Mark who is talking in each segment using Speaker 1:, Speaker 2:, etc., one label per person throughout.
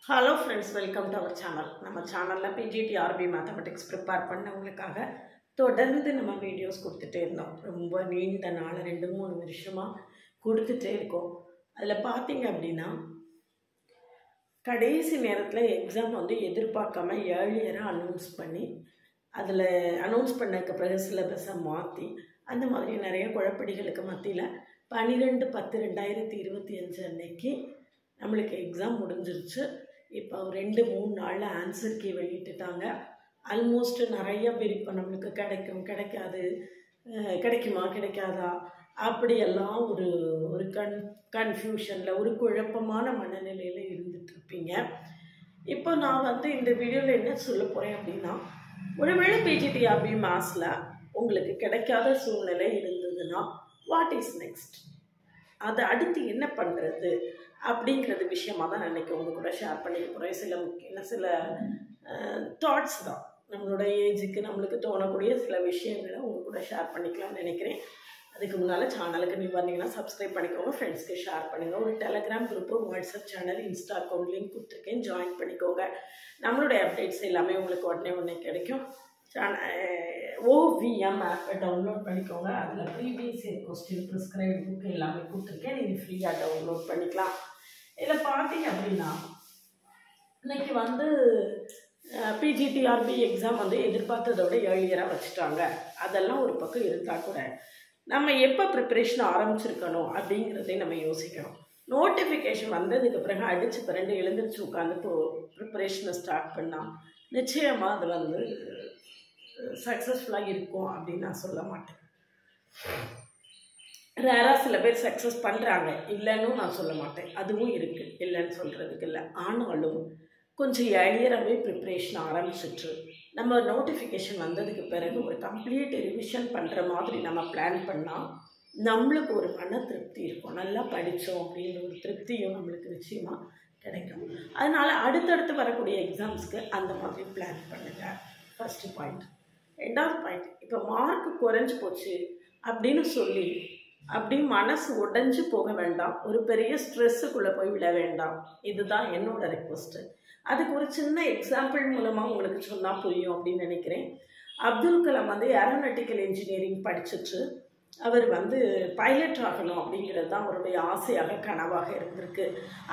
Speaker 1: Hello friends, welcome to our channel. நம்ம சேனல்ல PGTRB mathematics prepare பண்ணவங்களுக்காக தொடர்ந்து நம்ம வீடியோஸ் கொடுத்துட்டே இருந்தோம். ரொம்ப நீண்ட நாள் 2-3 வருஷமா கொடுத்துட்டே இருக்கோம். அதில் பார்த்தீங்க அப்படின்னா கடைசி நேரத்தில் எக்ஸாம் எதிர்பார்க்காம ஏர்லியராக அனௌன்ஸ் பண்ணி அதில் அனௌன்ஸ் பண்ணதுக்கு பிறகு சிலபஸை மாற்றி அந்த மாதிரி நிறைய குழப்படிகளுக்கு மத்தியில் 12/10/2025 அன்னைக்கு நம்மளுக்கு எக்ஸாம் முடிஞ்சிருச்சு. இப்போ 2-3 நாளில் ஆன்சர் கீ வெளியிட்டுட்டாங்க. ஆல்மோஸ்ட் நிறைய பேர் இப்போ நம்மளுக்கு கிடைக்காது, கிடைக்குமா கிடைக்காதா அப்படியெல்லாம் ஒரு கன்ஃபியூஷனில் ஒரு குழப்பமான மனநிலையில் இருந்துகிட்ருப்பீங்க. இப்போ நான் இந்த வீடியோவில் என்ன சொல்ல போகிறேன் அப்படின்னா, ஒருவேளை PGTRB மேத்ஸில் உங்களுக்கு கிடைக்காத சூழ்நிலை இருந்ததுன்னா வாட் இஸ் நெக்ஸ்ட், அதை அடுத்து என்ன பண்ணுறது அப்படிங்கிறது விஷயமாக தான் நினைக்க உங்கள் கூட ஷேர் பண்ணிக்க போகிறேன். சில தாட்ஸ் தான், நம்மளோட ஏஜுக்கு நம்மளுக்கு தோணக்கூடிய சில விஷயங்களை உங்கள் கூட ஷேர் பண்ணிக்கலாம்னு நினைக்கிறேன். அதுக்கு முன்னால் சேனலுக்கு நீங்கள் வந்தீங்கன்னா சப்ஸ்கிரைப் பண்ணிக்கோங்க, ஃப்ரெண்ட்ஸ்க்கு ஷேர் பண்ணுங்கள். ஒரு Telegram group, WhatsApp channel, Insta account link கொடுத்துருக்கேன், ஜாயின் பண்ணிக்கோங்க. நம்மளுடைய அப்டேட்ஸ் எல்லாமே உங்களுக்கு உடனே கிடைக்கும். OVM ஆப்பை டவுன்லோட் பண்ணிக்கோங்க. அதில் previous year question, prescribe book எல்லாமே கொடுத்துருக்கேன், நீங்கள் ஃப்ரீயாக டவுன்லோட் பண்ணிக்கலாம். இதில் பார்த்தீங்க அப்படின்னா இன்னைக்கு PGTRB எக்ஸாம் எதிர்பார்த்ததை விட ஏர்லியராக வச்சுட்டாங்க. அதெல்லாம் ஒரு பக்கம் இருந்தால் கூட நம்ம எப்போ ப்ரிப்பரேஷன் ஆரம்பிச்சிருக்கணும் அப்படிங்கிறதையும் நம்ம யோசிக்கணும். நோட்டிஃபிகேஷன் வந்ததுக்கு பிறகு அடித்து பிறண்டு எழுந்திரிச்சு உட்காந்து ப்ரிப்பரேஷனை ஸ்டார்ட் பண்ணால் நிச்சயமாக அது சக்ஸஸ்ஃபுல்லாக இருக்கும் அப்படின்னு நான் சொல்ல மாட்டேன். ரேராக சில பேர் சக்ஸஸ் பண்ணுறாங்க, இல்லைன்னு நான் சொல்ல மாட்டேன், அதுவும் இருக்குது, இல்லைன்னு சொல்கிறதுக்கு இல்லை. ஆனாலும் கொஞ்சம் ஏர்லியராகவே ப்ரிப்ரேஷன் ஆரம்பிச்சிட்டு நம்ம நோட்டிஃபிகேஷன் வந்ததுக்கு பிறகு ஒரு கம்ப்ளீட் ரிவிஷன் பண்ணுற மாதிரி நம்ம பிளான் பண்ணால் நம்மளுக்கு ஒரு மன திருப்தி இருக்கும். நல்லா படித்தோம் அப்படின்ற ஒரு திருப்தியும் நம்மளுக்கு நிச்சயமாக கிடைக்கும். அதனால் அடுத்தடுத்து வரக்கூடிய எக்ஸாம்ஸ்க்கு அந்த மாதிரி பிளான் பண்ணுங்கள். First point. ரெண்டாவது பாயிண்ட், இப்போ மார்க் குறைஞ்சி போச்சு அப்படின்னு சொல்லி அப்படி மனசு உடைஞ்சு போக வேண்டாம், ஒரு பெரிய ஸ்ட்ரெஸ்ஸுக்குள்ளே போய் விட வேண்டாம். இதுதான் என்னோட ரெக்வஸ்ட்டு. அதுக்கு ஒரு சின்ன எக்ஸாம்பிள் மூலமாக உங்களுக்கு சொன்னால் புரியும் அப்படின்னு நினைக்கிறேன். அப்துல் கலாம் ஏரோநாட்டிக்கல் இன்ஜினியரிங் படிச்சுட்டு அவர் பைலட் ஆகணும் அப்படிங்கிறது தான் அவருடைய ஆசையாக, கனவாக இருந்திருக்கு.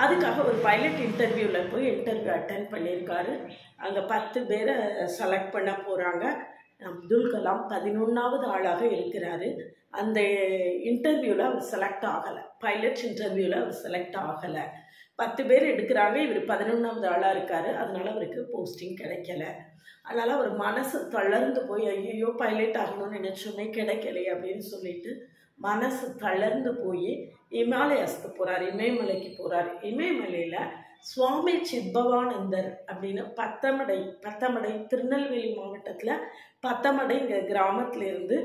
Speaker 1: அதுக்காக ஒரு பைலட் இன்டர்வியூவில் போய் இன்டர்வியூ அட்டென்ட் பண்ணியிருக்காரு. அங்கே 10 பேரை செலக்ட் பண்ண போகிறாங்க. அப்துல் கலாம் 11வது ஆளாக இருக்கிறாரு. அந்த இன்டர்வியூவில் அவர் செலக்ட் ஆகலை, பைலட் இன்டர்வியூவில் அவர் செலக்ட் ஆகலை. 10 பேர் எடுக்கிறாங்க, இவர் 11வது ஆளாக இருக்கார். அதனால் அவருக்கு போஸ்டிங் கிடைக்கல. அதனால் அவர் மனசு தளர்ந்து போய் ஐயோ பைலட் ஆகணும்னு நினச்சோன்னே கிடைக்கலையே அப்படின்னு சொல்லிட்டு மனசு தளர்ந்து போய் இமாலயஸ்க்கு போகிறார், இமயமலைக்கு போகிறார். இமயமலையில் சுவாமி சித்பவானந்தர் அப்படின்னு பத்தமடை திருநெல்வேலி மாவட்டத்தில் பத்தமடைங்கிற கிராமத்திலேருந்து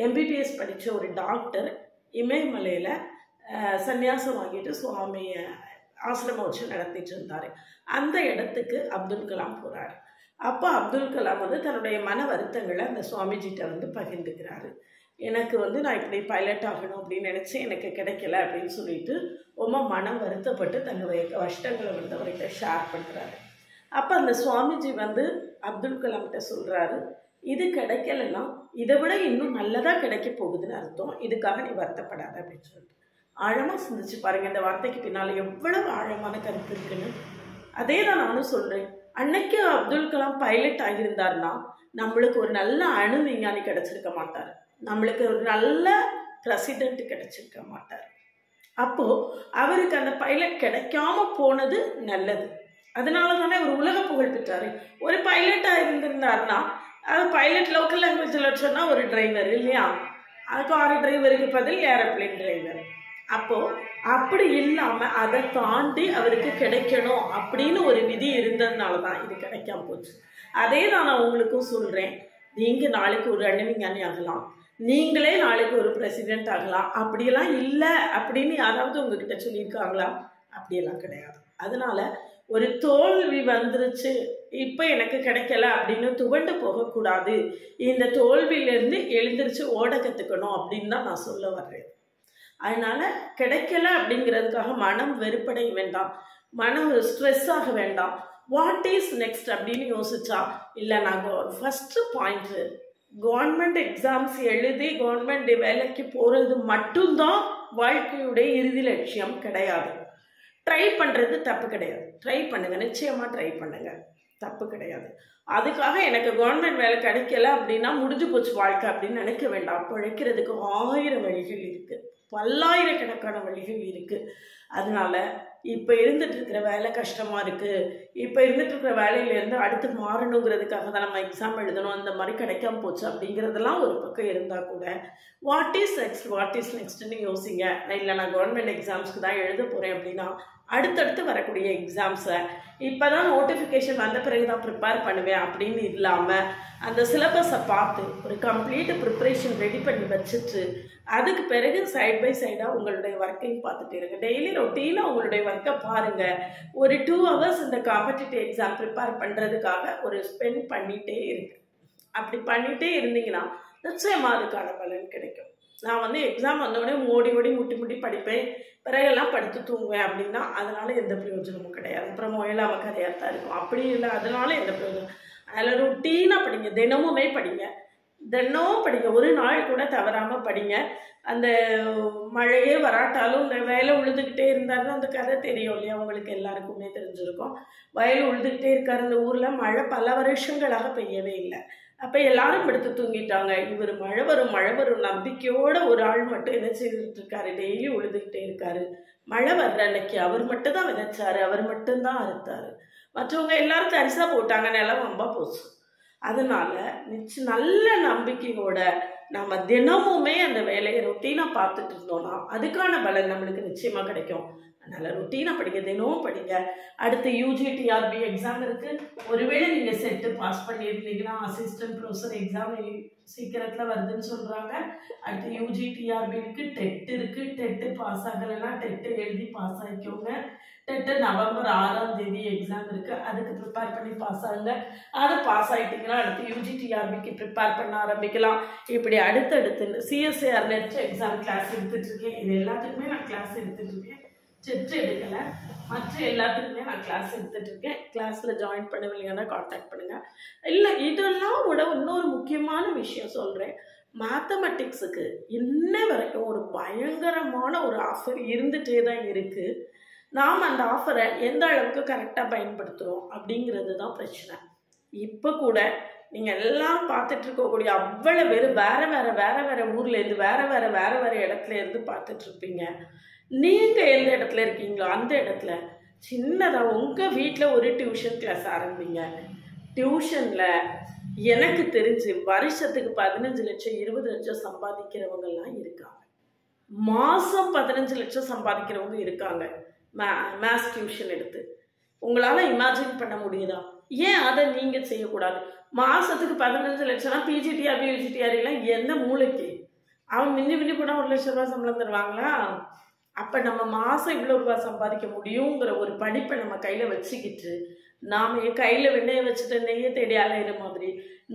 Speaker 1: MBBS படித்த ஒரு டாக்டர் இமயமலையில் சன்னியாசம் வாங்கிட்டு சுவாமி ஆசிரமம் வச்சு நடத்திட்டு இருந்தார். அந்த இடத்துக்கு அப்துல் கலாம் போகிறார். அப்போ அப்துல் கலாம் தன்னுடைய மன வருத்தங்களை அந்த சுவாமிஜிட்ட பகிர்ந்துக்கிறாரு. எனக்கு நான் இப்படி பைலட் ஆகணும் அப்படின்னு நினச்சேன், எனக்கு கிடைக்கல அப்படின்னு சொல்லிட்டு ரொம்ப மனம் வருத்தப்பட்டு தன்னுடைய கஷ்டங்களை அவர்கிட்ட ஷேர் பண்ணுறாரு. அப்போ அந்த சுவாமிஜி அப்துல் கலாம்கிட்ட சொல்கிறாரு, இது கிடைக்கலன்னா இதை விட இன்னும் நல்லதாக கிடைக்க போகுதுன்னு அர்த்தம், இதுக்காக நீ வருத்தப்படாத அப்படின்னு சொல்லிட்டு. ஆழமாக சிந்திச்சு பாருங்கள், இந்த வார்த்தைக்கு பின்னால் எவ்வளவு ஆழமான கருத்து இருக்குன்னு. அதே தான் நானும் சொல்கிறேன். அன்னைக்கு அப்துல் கலாம் பைலட் ஆகியிருந்தார்னா நம்மளுக்கு ஒரு நல்ல அணு விஞ்ஞானி கிடைச்சிருக்க மாட்டார், நம்மளுக்கு ஒரு நல்ல பிரசிடென்ட் கிடைச்சிருக்க மாட்டார். அப்போது அவருக்கு அந்த பைலட் கிடைக்காம போனது நல்லது. அதனால தானே அவர் உலக புகழ் பெற்றார். ஒரு பைலட்டாக இருந்திருந்தார்னா அது பைலட் லோக்கல் லாங்குவேஜில் சொன்னால் ஒரு டிரைவர் இல்லையா, அதுக்கு 6 டிரைவருக்கு பதில் ஏரோப்ளேன் டிரைவர். அப்போது அப்படி இல்லாமல் அதை தாண்டி அவருக்கு கிடைக்கணும் அப்படின்னு ஒரு விதி இருந்ததுனால தான் இது கிடைக்காம போச்சு. அதே தான் நான் உங்களுக்கும் சொல்கிறேன். நீங்கள் நாளைக்கு ஒரு அணு விஞ்ஞானி ஆகலாம், நீங்களே நாளைக்கு ஒரு பிரசிடென்ட் ஆகலாம். அப்படியெல்லாம் இல்லை அப்படின்னு யாராவது உங்ககிட்ட சொல்லியிருக்காங்களா? அப்படியெல்லாம் கிடையாது. அதனால் ஒரு தோல்வி வந்துருச்சு, இப்போ எனக்கு கிடைக்கல அப்படின்னு துவண்டு போகக்கூடாது. இந்த தோல்வியிலேருந்து எழுந்திரிச்சு ஓட கற்றுக்கணும் அப்படின்னு தான் நான் சொல்ல வர்றேன். அதனால் கிடைக்கல அப்படிங்கிறதுக்காக மனம் வெறுப்படைய வேண்டாம். ஸ்ட்ரெஸ் ஆக வேண்டாம். வாட் இஸ் நெக்ஸ்ட் அப்படின்னு யோசிச்சா, இல்லை நாங்கள் ஃபஸ்ட்டு பாயிண்ட்டு கவர்மெண்ட் எக்ஸாம்ஸ் எழுதி கவர்மெண்ட் வேலைக்கு போகிறது மட்டும்தான் வாழ்க்கையுடைய இறுதி லட்சியம் கிடையாது. ட்ரை பண்ணுறது தப்பு கிடையாது, ட்ரை பண்ணுங்கள், நிச்சயமாக ட்ரை பண்ணுங்கள், தப்பு கிடையாது. அதுக்காக எனக்கு கவர்மெண்ட் வேலை கிடைக்கல அப்படின்னா முடிஞ்சு போச்சு வாழ்க்கை அப்படின்னு நினைக்க வேண்டாம். பிழைக்கிறதுக்கு 1000 வழிகள் இருக்குது, பல்லாயிரக்கணக்கான வழிகள் இருக்குது. அதனால இப்போ இருந்துட்டு இருக்கிற வேலை கஷ்டமாக இருக்குது, இப்போ இருந்துட்டு இருக்கிற வேலையிலேருந்து அடுத்து மாறணுங்கிறதுக்காக தான் நம்ம எக்ஸாம் எழுதணும், அந்த மாதிரி கிடைக்காம போச்சு அப்படிங்கிறதெல்லாம் ஒரு பக்கம் இருந்தால் கூட வாட் இஸ் நெக்ஸ்ட்னு யோசிங்க. இல்லை நான் கவர்மெண்ட் எக்ஸாம்ஸ்க்கு தான் எழுத போகிறேன் அப்படின்னா அடுத்தடுத்து வரக்கூடிய எக்ஸாம்ஸை இப்போ தான் நோட்டிஃபிகேஷன் வந்த பிறகு தான் ப்ரிப்பேர் பண்ணுவேன் அப்படின்னு இல்லாமல் அந்த சிலபஸை பார்த்து ஒரு கம்ப்ளீட் ப்ரிப்ரேஷன் ரெடி பண்ணி வச்சுட்டு அதுக்கு பிறகு சைட் பை சைடாக உங்களுடைய ஒர்க்கையும் பார்த்துட்டு இருங்க. டெய்லி ரொட்டீனாக உங்களுடைய ஒர்க்கை பாருங்கள். ஒரு 2 hours இந்த காம்படிட்டிவ் எக்ஸாம் ப்ரிப்பேர் பண்ணுறதுக்காக ஒரு ஸ்பெண்ட் பண்ணிகிட்டே இருக்கு. அப்படி பண்ணிகிட்டே இருந்தீங்கன்னா நிச்சயமாக அதுக்கான பலன் கிடைக்கும். நான் எக்ஸாம் வந்தோடனே ஓடி முட்டி படிப்பேன், பிறகெல்லாம் படுத்து தூங்குவேன் அப்படின்னா அதனால எந்த பிரயோஜனமும் கிடையாது. அப்புறம் முயலாமல் கரையாக தான் இருக்கும். அப்படி இல்லை, அதனால எந்த பிரயோஜனம். அதில் ரொட்டீனாக படிங்க, தினமுமே படிங்க, ஒரு நாள் கூட தவறாமல் படிங்க. அந்த மழையே வராட்டாலும் இந்த வயலை உழுதுகிட்டே இருந்தாலும் அந்த கதை தெரியும் இல்லையா, உங்களுக்கு எல்லாருக்குமே தெரிஞ்சிருக்கும். வயல் உழுதுகிட்டே இருக்கார் அந்த ஊரில், மழை பல வருஷங்களாக பெய்யவே இல்லை. அப்போ எல்லாரும் படுத்து தூங்கிட்டாங்க. இவர் மழை வரும் நம்பிக்கையோடு ஒரு ஆள் மட்டும் என்ன செய்துட்டு இருக்காரு, டெய்லி உழுதுகிட்டே இருக்காரு. மழை வர்ற அன்னைக்கு அவர் மட்டும் தான் விதைச்சாரு, அவர் மட்டும்தான் அறுத்தாரு. மற்றவங்க எல்லாரும் தரிசா போட்டாங்க, நிலம் வம்பா போச்சு. அதனால நல்ல நம்பிக்கையோட நம்ம தினமுமே அந்த வேலையை ரொட்டீனாக பார்த்துட்டு இருந்தோம்னா அதுக்கான பலன் நம்மளுக்கு நிச்சயமாக கிடைக்கும். அதனால் ரொட்டீனாக படிங்க, தினமும் படிங்க. அடுத்து UGTRB எக்ஸாம் இருக்குது. ஒருவேளை நீங்கள் செட்டு பாஸ் பண்ணியிருந்தீங்கன்னா அசிஸ்டன்ட் ப்ரொஃபஸர் எக்ஸாம் சீக்கிரத்தில் வருதுன்னு சொல்கிறாங்க. அடுத்து UGTRB இருக்குது, டெட் இருக்குது. டெட்டு பாஸ் ஆகலைன்னா டெட்டு எழுதி பாஸ் ஆகிக்கோங்க. டெட்டு நவம்பர் 6ஆம் தேதி எக்ஸாம் இருக்குது, அதுக்கு ப்ரிப்பேர் பண்ணி பாஸ் ஆகுங்க. அதை பாஸ் ஆகிட்டிங்கன்னா அடுத்து UGTRBக்கு ப்ரிப்பேர் பண்ண ஆரம்பிக்கலாம். இப்படி அடுத்தடுத்து CSIR நெட் எக்ஸாம் கிளாஸ் எடுத்துகிட்ருக்கேன். இது எல்லாத்துக்குமே நான் கிளாஸ் எடுத்துகிட்ருக்கேன். செட் எடுக்கலை, மற்ற எல்லாத்துக்குமே நான் கிளாஸ் எடுத்துகிட்ருக்கேன். கிளாஸில் ஜாயின் பண்ணவில்லைங்கன்னா காண்டாக்ட் பண்ணுங்கள். இல்லை, இதெல்லாம் விட இன்னொரு முக்கியமான விஷயம் சொல்கிறேன். மேத்தமெட்டிக்ஸுக்கு இன்ன வரைக்கும் ஒரு பயங்கரமான ஒரு ஆஃபர் இருந்துகிட்டே தான் இருக்குது. நாம் அந்த ஆஃபரை எந்த அளவுக்கு கரெக்டாக பயன்படுத்துகிறோம் அப்படிங்கிறது தான் பிரச்சனை. இப்போ கூட நீங்கள் எல்லாம் பார்த்துட்டு இருக்கக்கூடிய அவ்வளோ பேர் வேறு ஊர்லேருந்து வேறு இடத்துல இருந்து பார்த்துட்ருப்பீங்க. நீங்கள் எந்த இடத்துல இருக்கீங்களோ அந்த இடத்துல சின்னதாக உங்கள் வீட்டில் ஒரு டியூஷன் கிளாஸ் ஆரம்பிங்க. டியூஷனில் எனக்கு தெரிஞ்சு வருஷத்துக்கு 15 லட்சம் 20 லட்சம் சம்பாதிக்கிறவங்கெல்லாம் இருக்காங்க. மாதம் 15 லட்சம் சம்பாதிக்கிறவங்க இருக்காங்க மேத்ஸ் டியூஷன் எடுத்து. உங்களால் இமேஜின் பண்ண முடியுதா? ஏன் அதை நீங்கள் செய்யக்கூடாது? மாதத்துக்கு 15 லட்சம்னா PGTRB UGTRBலாம் எந்த மூளைக்கு? அவன் மிஞ்சி போனால் 1 லட்ச ரூபா சம்பளம் தருவாங்களா? அப்போ நம்ம மாதம் இவ்வளோ ரூபா சம்பாதிக்க முடியுங்கிற ஒரு படிப்பை நம்ம கையில் வச்சுக்கிட்டு நாம் கையில் வெண்ணெயை வச்சுட்டு நெய்யை தேடி அலையிற மாதிரி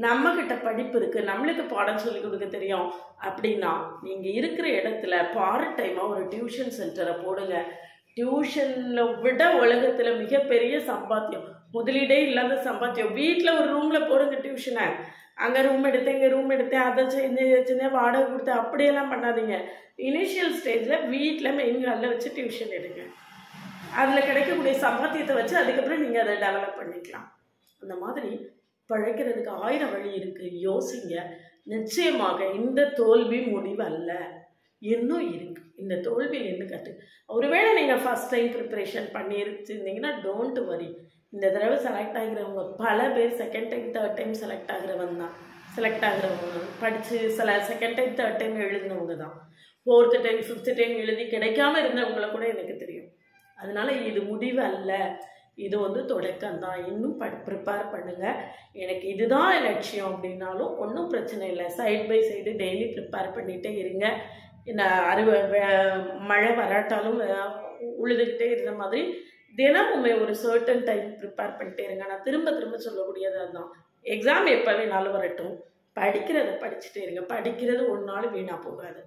Speaker 1: நம்மக்கிட்ட படிப்பு இருக்குது, நம்மளுக்கு பாடம் சொல்லி கொடுக்க தெரியும் அப்படின்னா நீங்கள் இருக்கிற இடத்துல பார்ட் டைமாக ஒரு டியூஷன் சென்டரை போடுங்க. டியூஷனில் விட உலகத்தில் மிகப்பெரிய சம்பாத்தியம், முதலீடே இல்லாத சம்பாத்தியம். வீட்டில் ஒரு ரூமில் போடுங்க டியூஷனை. அங்கே ரூம் எடுத்தேன், இங்கே ரூம் எடுத்தேன், அதை செஞ்சேன், வாடகை கொடுத்தேன், அப்படியெல்லாம் பண்ணாதீங்க. இனிஷியல் ஸ்டேஜில் வீட்டில் மெயின் ஹாலில் வச்சு டியூஷன் எடுங்க. அதில் கிடைக்கக்கூடிய சம்பாத்தியத்தை வச்சு அதுக்கப்புறம் நீங்கள் அதை டெவலப் பண்ணிக்கலாம். அந்த மாதிரி பழைக்கிறதுக்கு 1000 வழி இருக்குது. யோசிங்க. நிச்சயமாக இந்த தோல்வி முடிவு அல்ல, இன்னும் இருக்குது. இந்த தோல்வியில் என்ன கற்று ஒருவேளை நீங்கள் ஃபஸ்ட் டைம் ப்ரிப்பரேஷன் பண்ணியிருந்தீங்கன்னா டோன்ட் வரி. இந்த தடவை செலக்ட் ஆகிறவங்க பல பேர் second time third time select ஆகிறவங்க படித்து செகண்ட் டைம் தேர்ட் டைம் எழுதினவங்க தான். 4th டைம் 5th டைம் எழுதி கிடைக்காம இருந்தவங்கள கூட எனக்கு தெரியும். அதனால் இது முடிவு அல்ல, இது தொடக்கம் தான். இன்னும் ப்ரிப்பேர் பண்ணுங்கள். எனக்கு இதுதான் லட்சியம் அப்படின்னாலும் ஒன்றும் பிரச்சனை இல்லை. Side by side daily prepare பண்ணிகிட்டே இருங்க. மழை வராட்டாலும் உழுதுகிட்டே இருந்த மாதிரி தினமுமே ஒரு சர்டன் டைம் ப்ரிப்பேர் பண்ணிட்டே இருங்க. நான் திரும்ப சொல்லக்கூடியது அதுதான். எக்ஸாம் எப்போ வேணாலும் வரட்டும், படிக்கிறத படிச்சுட்டே இருங்க. படிக்கிறது ஒரு நாள் வீணாக போகாது.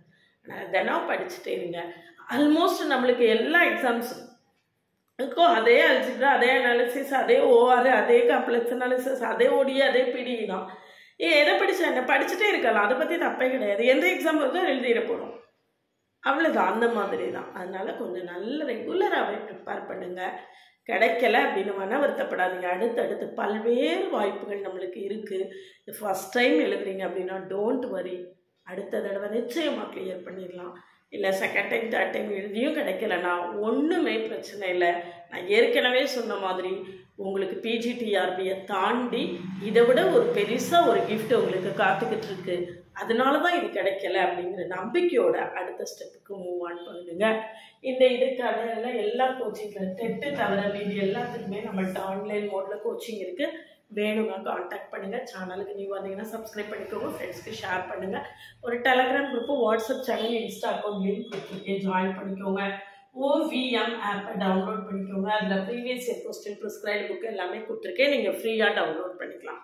Speaker 1: ஆனால் தினம் படிச்சுட்டே இருங்க. ஆல்மோஸ்ட் நம்மளுக்கு எல்லா எக்ஸாம்ஸும் இருக்கும் அதே அல்ஜிப்ரா, அதே அனாலிசிஸ், அதே ஓஆர், அதே காம்ப்ளெக்ஸ் அனாலிசிஸ், அதே ஓடி, அதே பிடிஇ தான். எதை படித்தா என்ன, படிச்சுட்டே இருக்கலாம், அதை பற்றி தப்பே கிடையாது. எந்த எக்ஸாம் இருக்கோ எழுதிட போகிறோம், அவ்வளோதான். அந்த மாதிரி தான். அதனால் கொஞ்சம் நல்ல ரெகுலராகவே ப்ரிப்பேர் பண்ணுங்கள். கிடைக்கல அப்படின்னு மன வருத்தப்படாதீங்க. அடுத்தடுத்து பல்வேறு வாய்ப்புகள் நம்மளுக்கு இருக்குது. ஃபஸ்ட் டைம் எழுதுறீங்க அப்படின்னா டோன்ட் வரி, அடுத்த தடவை நிச்சயமாக கிளியர் பண்ணிடலாம். இல்லை செகண்ட் டைம் தேர்ட் டைம் எழுதியும் கிடைக்கலன்னா ஒன்றுமே பிரச்சனை இல்லை. நான் ஏற்கனவே சொன்ன மாதிரி உங்களுக்கு பிஜிடிஆர்பியை தாண்டி இதை விட ஒரு பெருசாக ஒரு கிஃப்ட் உங்களுக்கு காத்துக்கிட்டு இருக்கு. அதனால தான் இது கிடைக்கல அப்படிங்கிற நம்பிக்கையோட அடுத்த ஸ்டெப்புக்கு மூவ் ஆன் பண்ணுங்க. இந்த இதுக்கான எல்லா கோச்சிங்கில் டெட்டு தவிர மீதி எல்லாத்துக்குமே நம்மள்ட்ட ஆன்லைன் மோடில் கோச்சிங் இருக்குது. வேணுங்க காண்டாக்ட் பண்ணுங்கள். சேனலுக்கு நீங்கள் வந்தீங்கன்னா சப்ஸ்கிரைப் பண்ணிக்கோங்க, ஃப்ரெண்ட்ஸ்க்கு ஷேர் பண்ணுங்கள். ஒரு Telegram group, WhatsApp channel, Insta account link கொடுத்துருக்கேன், ஜாயின் பண்ணிக்கோங்க. OVM ஆப்பை டவுன்லோட் பண்ணிக்கோங்க. அதில் previous year question prescribed book எல்லாமே கொடுத்துருக்கேன், நீங்கள் ஃப்ரீயாக டவுன்லோட் பண்ணிக்கலாம்.